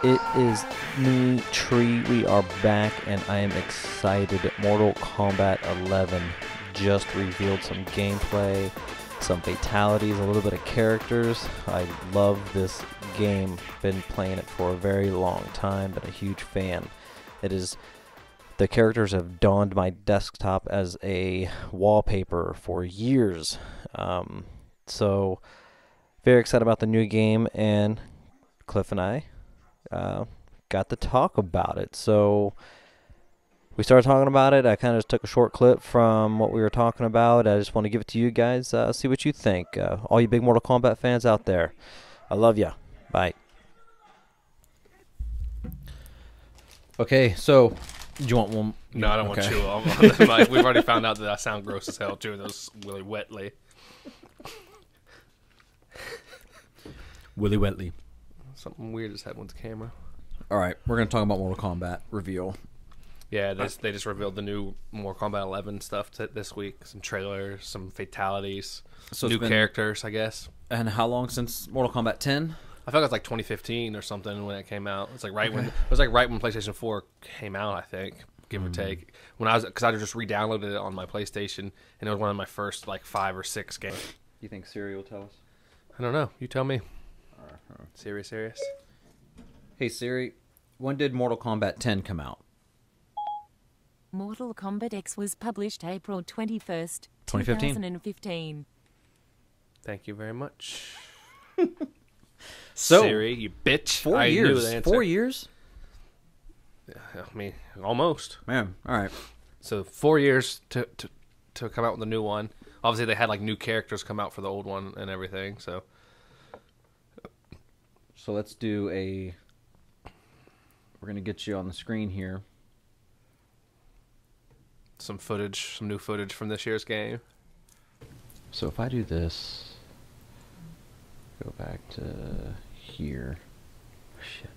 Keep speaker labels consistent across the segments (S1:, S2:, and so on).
S1: It is me, Tree. We are back, and I am excited. Mortal Kombat 11 just revealed some gameplay, some fatalities, a little bit of characters. I love this game. Been playing it for a very long time. Been a huge fan. The characters have donned my desktop as a wallpaper for years. So very excited about the new game, and Cliff and I got to talk about it. So we started talking about it. I kind of just took a short clip from what we were talking about. I just want to give it to you guys, see what you think. All you big Mortal Kombat fans out there, I love ya. Bye. Okay, so do you want one?
S2: No, I don't want chew on the mic. We've already found out that I sound gross as hell chewing those really wetly.
S3: Willy Wetley.
S2: Something weird just happened with the camera.
S3: All right, we're going to talk about Mortal Kombat reveal.
S2: Yeah, they just revealed the new Mortal Kombat 11 stuff this week. Some trailers, some fatalities,
S3: So
S2: new characters, I guess.
S3: And how long since Mortal Kombat 10?
S2: I felt like it was like 2015 or something when it came out. It's like right when PlayStation 4 came out, I think, give or take. Because I just re-downloaded it on my PlayStation, and it was one of my first like 5 or 6 games.
S3: You think Siri will tell us?
S2: I don't know. You tell me. Serious.
S3: Hey Siri, when did Mortal Kombat 10 come out?
S4: Mortal Kombat X was published April 21st,
S3: 2015.
S4: 2015.
S2: Thank you very much.
S3: So,
S2: Siri, you bitch.
S3: 4
S2: I knew
S3: years.
S2: the answer.
S3: 4 years?
S2: I mean, almost.
S3: Man, all right.
S2: So 4 years to come out with a new one. Obviously, they had like new characters come out for the old one and everything. So
S3: let's do a... We're going to get you on the screen here.
S2: some new footage from this year's game.
S1: So if I do this, go back to here. Shit.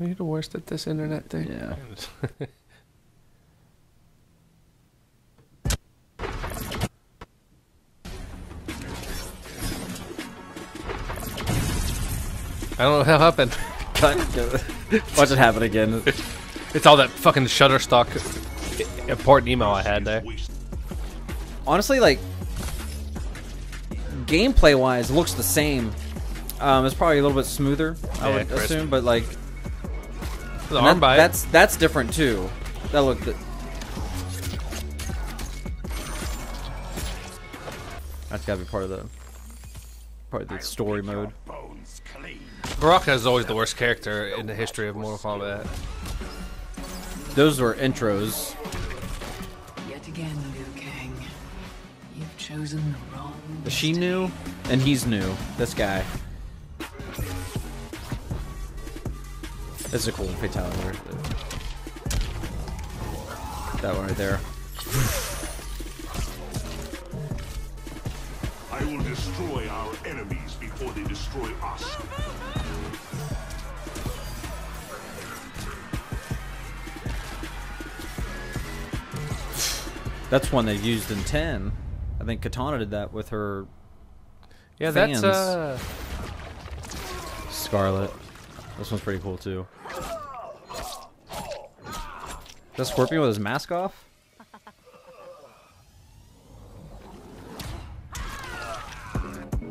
S2: Are you the worst at this internet thing?
S1: Yeah.
S2: I don't know what happened.
S3: Watch it happen again.
S2: It's all that fucking Shutterstock important email I had there.
S3: Honestly, like, gameplay-wise, it looks the same. It's probably a little bit smoother, I would
S2: crisp.
S3: assume, but like...
S2: The arm bite.
S3: That's different, too. That looked... That's gotta be part of the story mode.
S2: Baraka is always the worst character in the history of Mortal Kombat.
S3: Those were intros.
S5: Yet again, Liu Kang, you've chosen the wrong.
S3: Is she new? And he's new. This guy. This is a cool fatality right there. That one right there.
S6: I will destroy our enemies before they destroy us.
S3: That's one they used in 10. I think Katana did that with her
S2: Yeah,
S3: fans.
S2: that's
S3: Scarlet. This one's pretty cool too. Is that Scorpion with his mask off?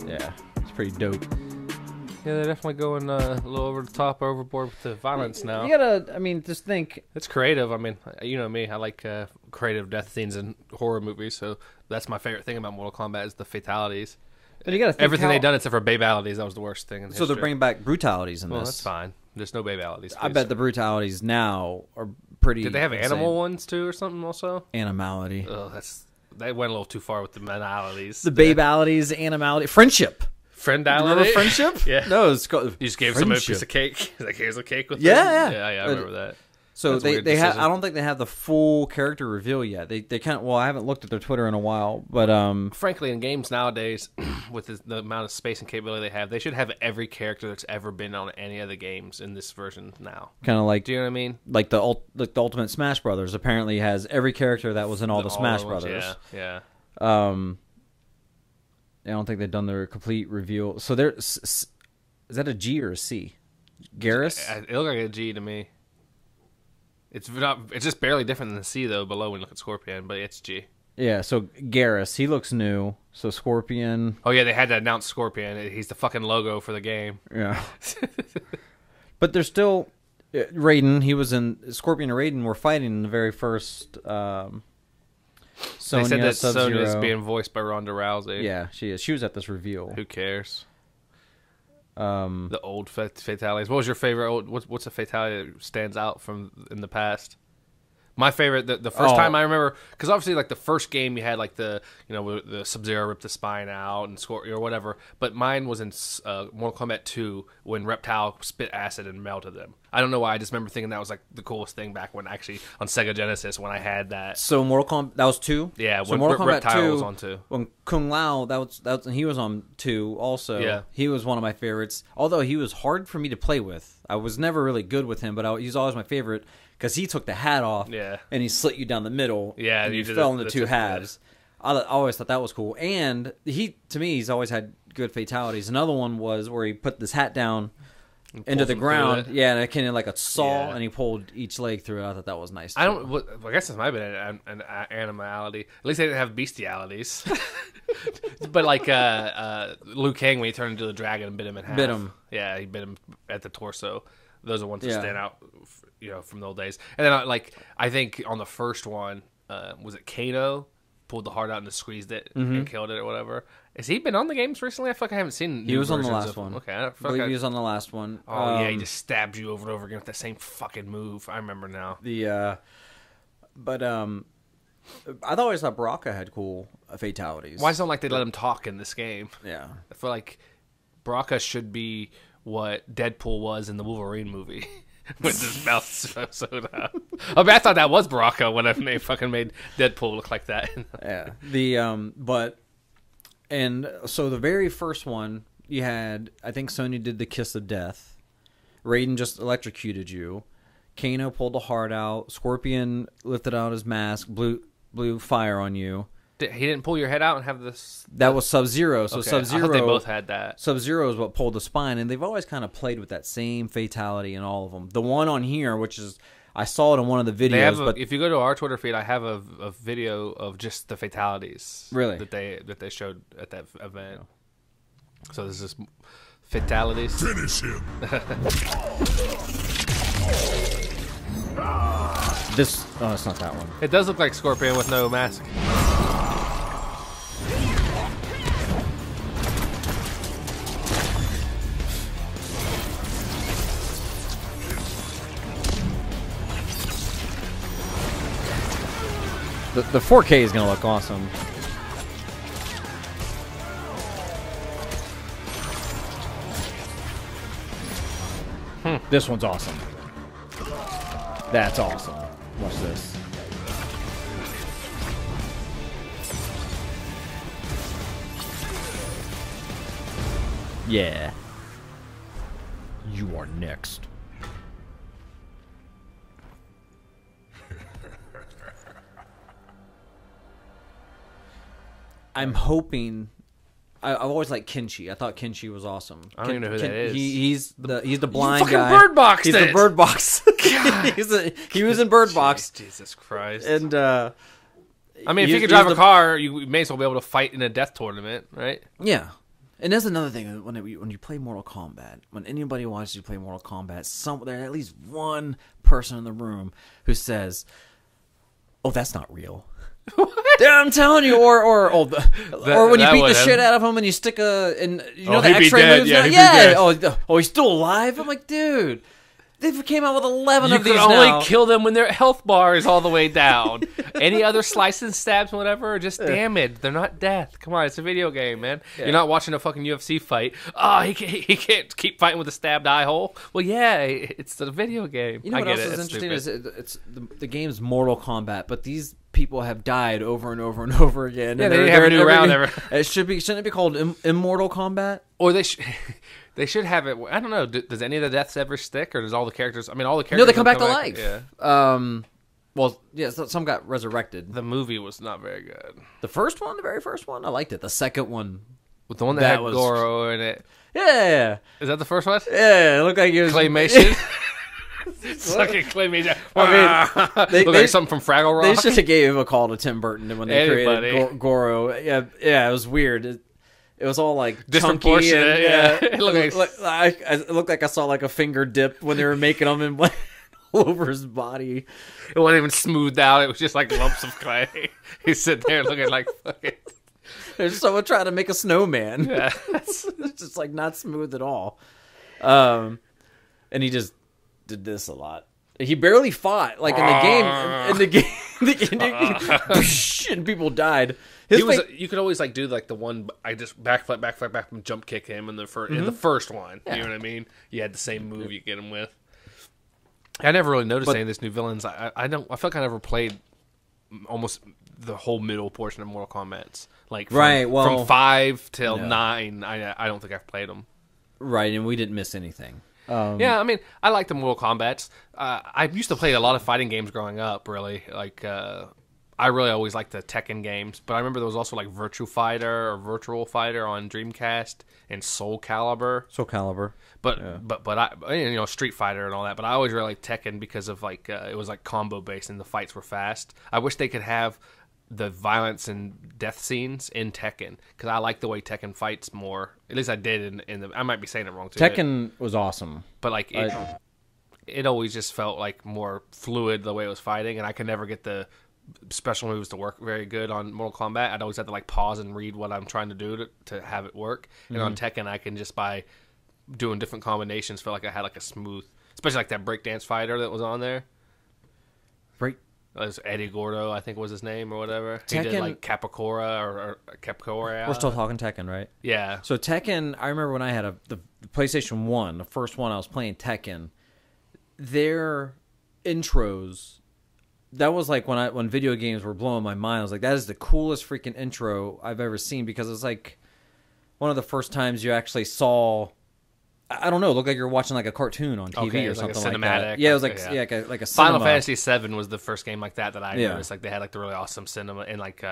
S3: Yeah, it's pretty dope.
S2: yeah, they're definitely going a little over the top, overboard with the violence now.
S3: You gotta, I mean, just think.
S2: It's creative. I mean, you know me. I like creative death scenes in horror movies, so that's my favorite thing about Mortal Kombat is the fatalities.
S3: But you gotta think
S2: Everything
S3: how-
S2: they've done except for babalities, that was the worst thing in
S3: So
S2: history.
S3: they're bringing back brutalities in
S2: Well,
S3: this.
S2: that's fine. There's no babalities.
S3: I
S2: please.
S3: bet the brutalities now are pretty.
S2: Did they have
S3: insane.
S2: animal ones too, or something? Also,
S3: Animality.
S2: oh, they went a little too far with the mentalities.
S3: The babalities, animality, friendship.
S2: Friendality.
S3: Remember friendship?
S2: Yeah.
S3: No, it's called.
S2: You just gave someone a piece
S3: friendship.
S2: of cake. He's like, here's a cake with
S3: Yeah,
S2: it.
S3: yeah.
S2: Yeah, I remember that.
S3: So
S2: That's a
S3: they
S2: weird
S3: have.
S2: decision.
S3: I don't think they have the full character reveal yet. They kind of. Well, I haven't looked at their Twitter in a while, but
S2: Frankly, in games nowadays, with the amount of space and capability they have, they should have every character that's ever been on any of the games in this version now.
S3: kind of like
S2: Do you know what I mean?
S3: like the Ultimate Smash Brothers apparently has every character that was in all the Smash
S2: ones,
S3: Brothers.
S2: Yeah.
S3: I don't think they've done their complete reveal. So is that a G or a C? Garrus.
S2: It looked like a G to me. It's not. It's just barely different than the C though below when you look at Scorpion, but it's G.
S3: Yeah, so Garrus, he looks new. So Scorpion.
S2: Oh yeah, they had to announce Scorpion. He's the fucking logo for the game.
S3: Yeah. But there's still Raiden. He was in Scorpion and Raiden were fighting in the very first. Sonya,
S2: They said that
S3: Sub-Zero.
S2: Sonya's being voiced by Ronda Rousey.
S3: Yeah, she is. She was at this reveal.
S2: Who cares? The old fatalities. What was your favorite old? What's a fatality that stands out from in the past? My favorite, the first time I remember, because obviously like the first game you had like the the Sub-Zero ripped the spine out and Scorpion or whatever, but mine was in Mortal Kombat 2 when Reptile spit acid and melted them. I don't know why, I just remember thinking that was like the coolest thing back when actually on Sega Genesis when I had that.
S3: So Mortal Kombat, that was 2?
S2: Yeah,
S3: so
S2: when
S3: Mortal Kombat
S2: Reptile
S3: 2
S2: was on 2.
S3: When Kung Lao, that was he was on 2 also.
S2: Yeah.
S3: He was one of my favorites. Although he was hard for me to play with. I was never really good with him, but he's always my favorite because he took the hat off and he slit you down the middle.
S2: Yeah,
S3: and
S2: you
S3: you
S2: did
S3: fell
S2: it-
S3: into two halves. I always thought that was cool. And to me, he's always had good fatalities. Another one was where he put this hat down into the
S2: them
S3: ground.
S2: through it.
S3: Yeah, and it came in like a saw,
S2: Yeah.
S3: and he pulled each leg through it. I thought that was nice.
S2: I
S3: too.
S2: don't. Well, I guess this might have been an animality. At least they didn't have bestialities. But like Liu Kang when he turned into the dragon and bit him in half.
S3: Bit him.
S2: Yeah, he bit him at the torso. Those are ones that
S3: Yeah.
S2: stand out, from the old days. And then I think on the first one, was it Kano pulled the heart out and just squeezed it and killed it or whatever. Has he been on the games recently? I feel like I haven't seen.
S3: He
S2: new
S3: was on the
S2: versions
S3: last
S2: of him.
S3: one.
S2: Okay,
S3: I believe he was on the last one.
S2: Oh yeah, he just stabs you over and over again with that same fucking move. I remember now.
S3: But I always thought Baraka had cool fatalities.
S2: Why don't like they let him talk in this game?
S3: Yeah.
S2: I feel like Baraka should be what Deadpool was in the Wolverine movie. With his mouth sewed up. I mean, I thought that was Baraka when they fucking made Deadpool look like that.
S3: Yeah. And so the very first one you had, I think Sonya did the kiss of death. Raiden just electrocuted you. Kano pulled the heart out. Scorpion lifted out his mask, blew fire on you.
S2: He didn't pull your head out and have this.
S3: That was Sub-Zero. So
S2: Okay,
S3: Sub-Zero.
S2: I thought they both had that.
S3: Sub-Zero is what pulled the spine, and they've always kind of played with that same fatality in all of them. The one on here, which is, I saw it in one of the videos, but
S2: if you go to our Twitter feed, I have a video of just the fatalities.
S3: Really?
S2: that they showed at that event. So this is fatalities.
S6: Finish him.
S3: it's not that one.
S2: It does look like Scorpion with no mask.
S3: The 4K is gonna look awesome. This one's awesome. That's awesome. Watch this. Yeah. You are next. I'm hoping. I've always liked Kenshi. I thought Kenshi was awesome.
S2: I don't even know who that is.
S3: He's the blind
S2: fucking
S3: guy.
S2: Bird Boxed
S3: He's
S2: it.
S3: the Bird Box. He was in Bird Box.
S2: Jesus Christ.
S3: And
S2: I mean, if
S3: he-
S2: you could
S3: he's
S2: drive a
S3: the-
S2: car, you may as well be able to fight in a death tournament, right?
S3: yeah. And that's another thing when you play Mortal Kombat. When anybody watches you play Mortal Kombat, there's at least one person in the room who says, "Oh, that's not real." Yeah, I'm telling you, or when you
S2: that
S3: beat the
S2: would
S3: shit
S2: have-
S3: out of him and you stick the
S2: Oh,
S3: the
S2: he'd be
S3: X-ray
S2: dead.
S3: moves.
S2: Yeah,
S3: now?
S2: he'd be
S3: Yeah.
S2: dead.
S3: Oh, he's still alive. I'm like, dude, they came out with 11
S2: You
S3: of these
S2: could only
S3: now.
S2: kill them when their health bar is all the way down. Any other slices and stabs, whatever, are just damage. They're not death. Come on, it's a video game, man. You're not watching a fucking UFC fight. Oh, he can't keep fighting with a stabbed eye hole. Well, yeah, it's a video game.
S3: You know
S2: I
S3: what
S2: get
S3: else
S2: it.
S3: is
S2: It's
S3: interesting
S2: stupid.
S3: is the game's Mortal Kombat, but these people have died over and over and over again.
S2: Yeah,
S3: and
S2: they
S3: they're-
S2: have a
S3: they're
S2: new
S3: in
S2: round
S3: It shouldn't it be called Immortal Kombat?
S2: Or they should have it. I don't know. Does any of the deaths ever stick, or does all the characters? I mean, all the characters.
S3: No, they come
S2: don't
S3: back to life.
S2: Yeah.
S3: Well, yeah, some got resurrected.
S2: The movie was not very good.
S3: The first one, the very first one, I liked it. The second one,
S2: With the one that
S3: That
S2: had
S3: was-
S2: Goro in it.
S3: Yeah,
S2: Is that the first one?
S3: yeah. It looked like it was
S2: Claymation. Sucking claymation.
S3: They-
S2: Look
S3: they-
S2: like something from Fraggle
S3: They
S2: Rock.
S3: should have gave a call to Tim Burton when they
S2: Hey,
S3: created
S2: buddy.
S3: Goro. Yeah, it was weird. It was all like chunky
S2: Disproportionate,
S3: and
S2: yeah.
S3: it
S2: It looked
S3: looked like I saw like a finger dip when they were making him and went all over his body.
S2: It wasn't even smoothed out. It was just like lumps of clay. He's sitting there looking like fucking.
S3: There's someone trying to make a snowman.
S2: Yeah.
S3: It's just like not smooth at all. And he just did this a lot. He barely fought. Like in the game, and people died. His
S2: He was.
S3: face-
S2: You could always like do like the one. I just backflip, and jump kick him in the first one. You know what I mean? You had the same move you get him with. I never really noticed any of these new villains. I don't. I feel like I never played almost the whole middle portion of Mortal Kombat's. Like from 5 till 9. I don't think I've played them.
S3: right, and we didn't miss anything.
S2: Yeah, I mean, I like the Mortal Kombat's. I used to play a lot of fighting games growing up, really. Like, I really always liked the Tekken games, but I remember there was also, like, Virtual Fighter on Dreamcast and Soul Calibur.
S3: Soul Calibur.
S2: But I, you know, Street Fighter and all that. But I always really liked Tekken because of, like, it was, like, combo-based and the fights were fast. I wish they could have the violence and death scenes in Tekken, because I like the way Tekken fights more. At least I did in the. I might be saying it wrong too.
S3: Tekken was awesome.
S2: But like it always just felt like more fluid the way it was fighting, and I could never get the special moves to work very good on Mortal Kombat. I'd always have to like pause and read what I'm trying to do to have it work. And on Tekken, I can just by doing different combinations feel like I had like a smooth, especially like that breakdance fighter that was on there.
S3: Break.
S2: It was Eddie Gordo, I think was his name or whatever. He did
S3: Tekken-
S2: like Capicora or Capicora.
S3: We're still talking Tekken, right?
S2: Yeah.
S3: So Tekken, I remember when I had the PlayStation 1, the first one I was playing Tekken, their intros, that was like when video games were blowing my mind. I was like, that is the coolest freaking intro I've ever seen, because it's like one of the first times you actually saw, I don't know, it looked like you were watching like a cartoon on TV
S2: Okay,
S3: or
S2: it was like a
S3: something like that.
S2: cinematic,
S3: Yeah, it was
S2: like,
S3: like
S2: yeah.
S3: like a
S2: Final
S3: cinema.
S2: Fantasy VII was the first game like that I
S3: Yeah.
S2: noticed. Like they had like the really awesome cinema, and like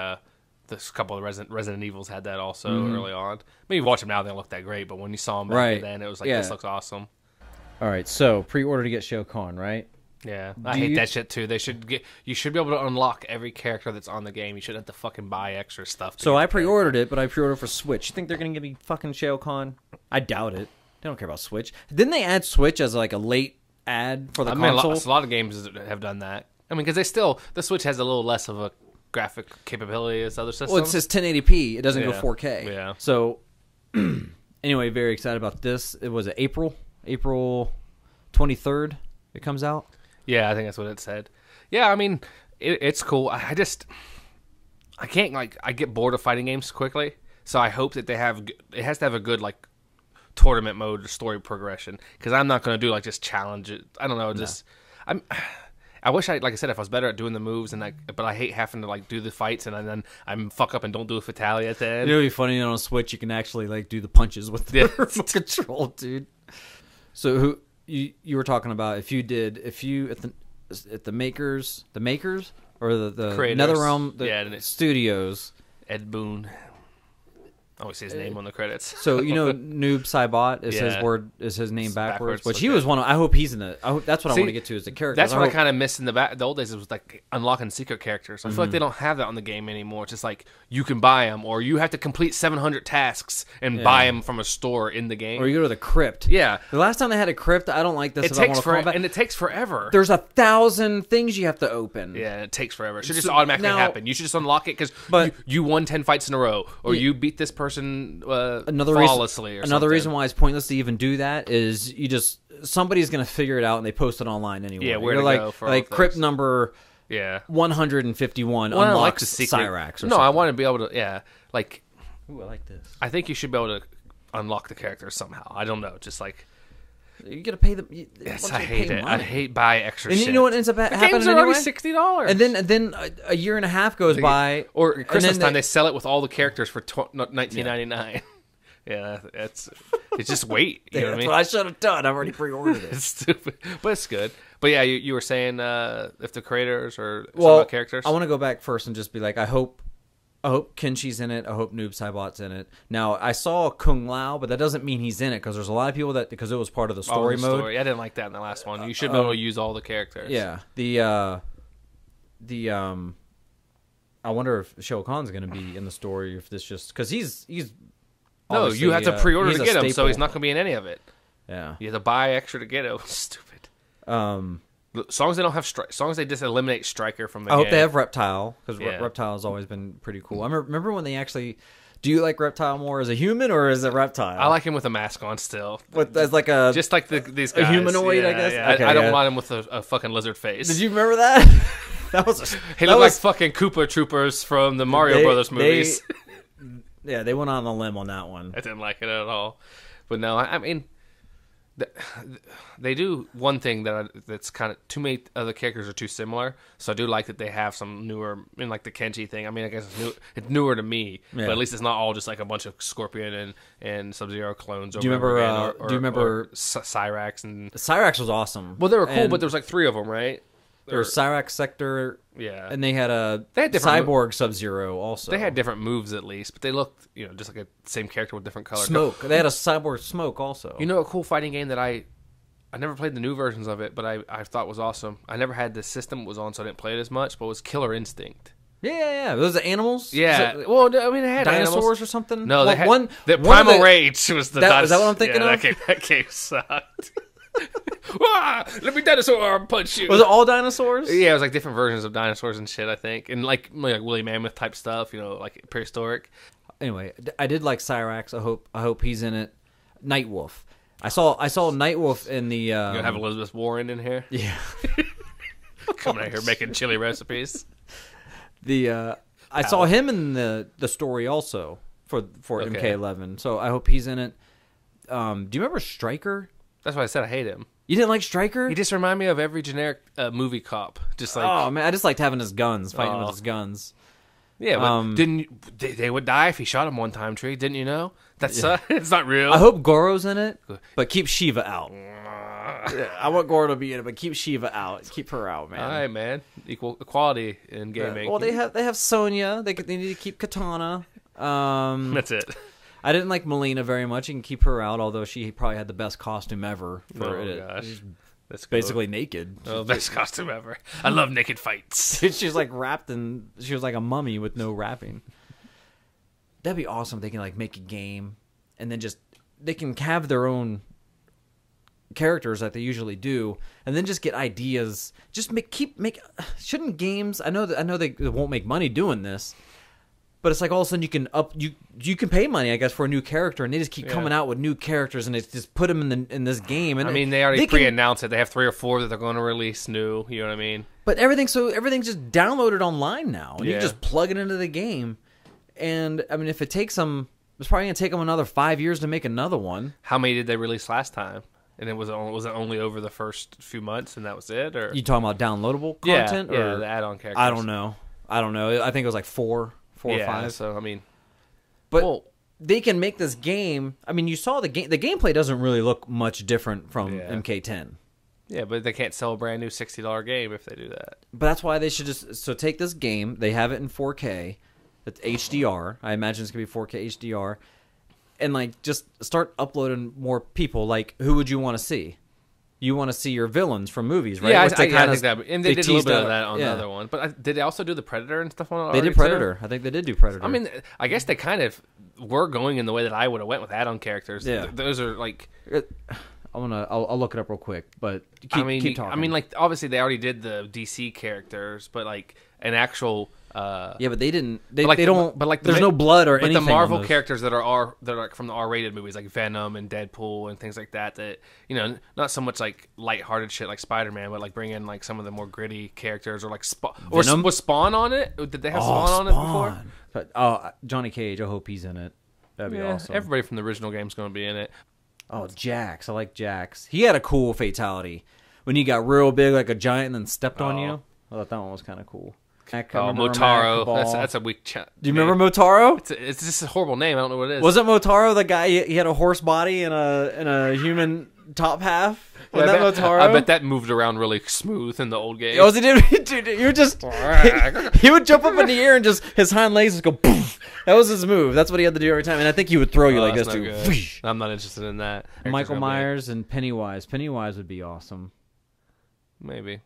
S2: this couple of Resident Evils had that also
S3: Mm-hmm.
S2: early on. I mean, you watch them now, they don't look that great, but when you saw them back
S3: Right.
S2: then, it was like
S3: Yeah.
S2: this looks awesome.
S3: All right, so pre-order to get Shao Kahn, right?
S2: Yeah, I
S3: Do
S2: hate
S3: you-
S2: that shit too. You should be able to unlock every character that's on the game. You shouldn't have to fucking buy extra stuff.
S3: So I pre-ordered it, but I pre-ordered for Switch. You think they're going to give me fucking Shao Kahn? I doubt it. They don't care about Switch. Didn't they add Switch as like a late ad for the
S2: I mean,
S3: console?
S2: a lot of games have done that. I mean, because the Switch has a little less of a graphic capability as other systems.
S3: Well, it says 1080p. It doesn't go
S2: Yeah.
S3: 4K.
S2: Yeah.
S3: So, anyway, very excited about this. It was April 23rd. It comes out.
S2: Yeah, I think that's what it said. Yeah, I mean, it's cool. I can't I get bored of fighting games quickly. So I hope that it has to have a good like tournament mode or story progression, because I'm not going to do like just challenge it. I don't know. I wish like I said, if I was better at doing the moves but I hate having to like do the fights and then I'm fuck up and don't do a fatality at the end.
S3: It would be funny on a Switch. You can actually like do the punches with the
S2: Yeah.
S3: remote control, dude. So who you were talking about? If you at the makers or the
S2: Creators.
S3: NetherRealm
S2: Yeah,
S3: studios.
S2: Ed Boon. I always see his name on the credits.
S3: So Noob Saibot is
S2: Yeah.
S3: his name
S2: It's
S3: backwards,
S2: backwards,
S3: which he
S2: okay.
S3: was one of. I hope he's in it. That's what I
S2: See,
S3: want to get to as the character.
S2: That's what I kind of missed in the old days. It was like unlocking secret characters. I feel like they don't have that on the game anymore. It's just like you can buy them, or you have to complete 700 tasks and buy them from a store in the game.
S3: Or you go to the crypt.
S2: Yeah.
S3: The last time they had a crypt, I don't like this
S2: It
S3: about
S2: takes
S3: Mortal Kombat.
S2: and it takes forever.
S3: There's 1,000 things you have to open.
S2: Yeah, it takes forever. It should just
S3: So
S2: automatically
S3: now-
S2: happen. You should just unlock it because
S3: But-
S2: you won 10 fights in a row, or you beat this person flawlessly.
S3: Another reason why it's pointless to even do that is somebody's going to figure it out and they post it online anyway.
S2: Yeah, where
S3: You're
S2: to
S3: like,
S2: go for all
S3: like
S2: those.
S3: crypt number
S2: Yeah.
S3: 151
S2: Well, I
S3: unlocks
S2: like the secret.
S3: Cyrax or
S2: No, I
S3: something.
S2: want to be able to. Yeah, like
S3: Ooh, I like this.
S2: I think you should be able to unlock the characters somehow. I don't know, just like
S3: You got to pay them.
S2: yes, I hate it. I hate buy extra.
S3: And
S2: shit.
S3: you know what ends up
S2: The
S3: happening
S2: games are
S3: anyway?
S2: already $60,
S3: And then a year and a half goes by,
S2: or
S3: and
S2: Christmas
S3: then
S2: time they sell it with all the characters for $19.99. Yeah, it's just wait. You know what I
S3: That's
S2: mean?
S3: what I should have done. I've already pre-ordered it.
S2: It's stupid, but it's good. But yeah, you were saying if the creators or some
S3: Well,
S2: of the characters.
S3: I want to go back first and just be like, I hope I hope Kenshi's in it. I hope Noob Saibot's in it. Now, I saw Kung Lao, but that doesn't mean he's in it because there's a lot of people that because it was part of the story mode.
S2: I didn't like that in the last one. You should be able to use all the characters.
S3: Yeah. I wonder if Shao Kahn's going to be in the story. If this just because he's
S2: no, you have to pre-order
S3: he's
S2: to
S3: a
S2: get him, so
S3: staple.
S2: he's not going to be in any of it.
S3: Yeah.
S2: You have to buy extra to get him. Stupid. As long as they don't have as long as they just eliminate Striker from the game.
S3: I hope they have Reptile because
S2: Yeah.
S3: Reptile has always been pretty cool. I remember when they actually. Do you like Reptile more as a human or as a reptile?
S2: I like him with a mask on still.
S3: As like a
S2: Just like these guys.
S3: humanoid,
S2: Yeah,
S3: I guess?
S2: yeah.
S3: Okay,
S2: I don't
S3: yeah.
S2: want him with a fucking lizard face.
S3: Did you remember that? That was
S2: He looked like fucking Koopa Troopers from the Mario Brothers movies.
S3: Yeah, they went on a limb on that one.
S2: I didn't like it at all. But no, I mean, they do one thing that's kind of too many other characters are too similar. So I do like that they have some newer, like the Kenji thing. I mean, I guess it's newer to me, but at least it's not all just like a bunch of Scorpion and Sub-Zero clones.
S3: Do you remember? Do you remember
S2: Cyrax and
S3: Cyrax was awesome?
S2: well, they were cool,
S3: And
S2: but there was like 3 of them, right?
S3: there was Cyrax Sector,
S2: Yeah,
S3: and they had
S2: They had different
S3: Cyborg Sub-Zero also.
S2: they had different moves at least, but they looked, just like a same character with different colors.
S3: Smoke. They had a Cyborg Smoke also.
S2: You know, a cool fighting game that I never played the new versions of it, but I thought was awesome. I never had the system it was on, so I didn't play it as much. But it was Killer Instinct.
S3: Yeah. Those are animals.
S2: Yeah,
S3: Is it
S2: well, I mean, it had
S3: dinosaurs
S2: animals.
S3: or something.
S2: No, they had
S3: one.
S2: The
S3: one of
S2: Primal Rage was the
S3: Is that what I'm thinking of?
S2: That game sucked. Let me dinosaur arm punch you.
S3: Was it all dinosaurs?
S2: Yeah, it was like different versions of dinosaurs and shit. I think, and like woolly mammoth type stuff. Like prehistoric.
S3: Anyway, I did like Cyrax. I hope he's in it. Nightwolf. I saw Nightwolf in the.
S2: You're gonna have Elizabeth Warren in here.
S3: Yeah.
S2: Coming out here making chili recipes.
S3: I saw him in the story also for
S2: Okay.
S3: MK11. So I hope he's in it. Do you remember Stryker?
S2: That's why I said I hate him.
S3: You didn't like Stryker?
S2: He just reminded me of every generic movie cop. Just like,
S3: Oh man, I just liked having his guns, fighting with his guns.
S2: yeah, but they would die if he shot him one time, Tree? Didn't you know? That's it's not real.
S3: I hope Goro's in it, but keep Shiva out. Yeah, I want Goro to be in it, but keep Shiva out. Keep her out, man.
S2: All right, man. Equality in gaming.
S3: Well, they have Sonya. They need to keep Katana.
S2: That's it.
S3: I didn't like Melina very much. You can keep her out, although she probably had the best costume ever for it.
S2: Gosh. That's
S3: Basically naked.
S2: cool. Best costume ever. I love naked fights.
S3: She's like wrapped in. She was like a mummy with no wrapping. That'd be awesome. They can like make a game, and then they can have their own characters like they usually do, and then just get ideas. Just make. Shouldn't games? I know they won't make money doing this, but it's like all of a sudden you can pay money, I guess, for a new character, and they just keep coming out with new characters, and they just put them in this game. And
S2: I mean, they already pre-announced it. They have 3 or 4 that they're going to release new. You know what I mean?
S3: But everything's just downloaded online now, and you
S2: Yeah.
S3: can just plug it into the game. And I mean, if it takes them, it's probably gonna take them another 5 years to make another one.
S2: How many did they release last time? And it was it only over the first few months, and that was it? Or
S3: You talking about downloadable content?
S2: Yeah,
S3: or
S2: the add-on characters.
S3: I don't know. I think it was like four or 5.
S2: So I mean,
S3: But
S2: well,
S3: they can make this game. I mean, you saw the game. The gameplay doesn't really look much different from
S2: Yeah.
S3: MK10.
S2: yeah, but they can't sell a brand new $60 game if they do that.
S3: But that's why they should just take this game. They have it in 4K. It's HDR. I imagine it's gonna be 4K HDR, and like just start uploading more people. Like, who would you want to see? You want to see your villains from movies, right?
S2: Yeah,
S3: Which
S2: I think that. And they did a little
S3: teased
S2: bit
S3: out.
S2: of that on
S3: Yeah.
S2: the other one. But did they also do the Predator and stuff on it?
S3: They
S2: already,
S3: did
S2: too?
S3: Predator. I think they did do Predator.
S2: I mean, I guess they kind of were going in the way that I would have went with add-on characters.
S3: Yeah.
S2: Those are like.
S3: I'll look it up real quick, but keep talking.
S2: I mean, like obviously they already did the DC characters, but like an actual.
S3: yeah, but they didn't. They
S2: But like,
S3: don't.
S2: But like,
S3: there's no blood or
S2: but
S3: anything.
S2: the Marvel
S3: on those.
S2: characters that are like from the R-rated movies, like Venom and Deadpool and things like that. That not so much like lighthearted shit like Spider-Man, but like bring in like some of the more gritty characters, or like
S3: Venom?
S2: was Spawn on it? Did they have Spawn on it before?
S3: But, Johnny Cage. I hope he's in it. That'd be awesome.
S2: Everybody from the original game's going to be in it.
S3: Oh, Jax. I like Jax. He had a cool fatality when he got real big like a giant and then stepped on you. I thought that one was kind of cool.
S2: Motaro. That's a weak chat.
S3: Do you remember Motaro?
S2: It's just a horrible name. I don't know what it is.
S3: Wasn't Motaro the guy? He had a horse body and a human top half. Wasn't that Motaro?
S2: I bet that moved around really smooth in the old game.
S3: Oh, dude, you just he would jump up in the air and just his hind legs would go poof. That was his move. That's what he had to do every time. And I think he would throw you like this
S2: that's
S3: too.
S2: not good. I'm not interested in that.
S3: Michael Myers and Pennywise. Pennywise would be awesome.
S2: Maybe.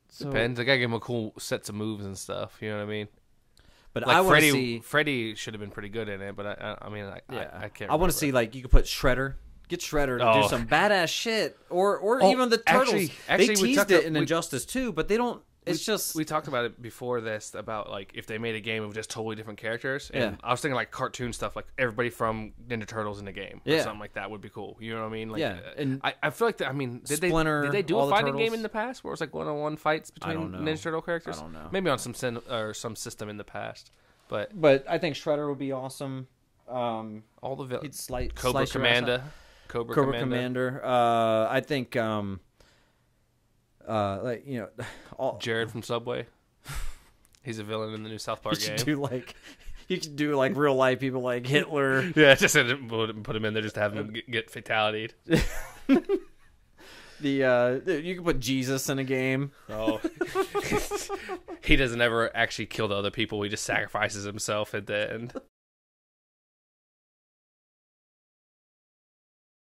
S3: So,
S2: Depends. I gotta give him a cool sets of moves and stuff. You know what I mean?
S3: but
S2: Like
S3: I want to see.
S2: Freddy should have been pretty good in it, but I mean, I can't.
S3: I want to see like you could put Shredder. Get Shredder to do some badass shit, or even the Turtles.
S2: Actually,
S3: they teased it in Injustice too, but they don't. It's just
S2: we talked about it before this about like if they made a game of just totally different characters. And
S3: Yeah.
S2: I was thinking like cartoon stuff, like everybody from Ninja Turtles in a game, or
S3: Yeah.
S2: something like that would be cool. You know what I mean? Like,
S3: Yeah, and
S2: I feel like I mean,
S3: Splinter,
S2: did they do
S3: all
S2: a
S3: the
S2: fighting
S3: Turtles.
S2: game in the past where it was like one-on-one fights between
S3: don't know.
S2: Ninja Turtle characters?
S3: I don't know.
S2: Maybe on some some system in the past, but
S3: I think Shredder would be awesome.
S2: all the
S3: He'd slice
S2: Cobra
S3: your ass
S2: Commander,
S3: out.
S2: Cobra
S3: Cobra
S2: Commander.
S3: Commander. I think like all
S2: Jared from Subway. He's a villain in the new South Park
S3: you
S2: game.
S3: could do like you could do like real life people like Hitler.
S2: Yeah, just put him in there just to have him get fatality'd.
S3: You could put Jesus in a game.
S2: Oh, he doesn't ever actually kill the other people. He just sacrifices himself at the end.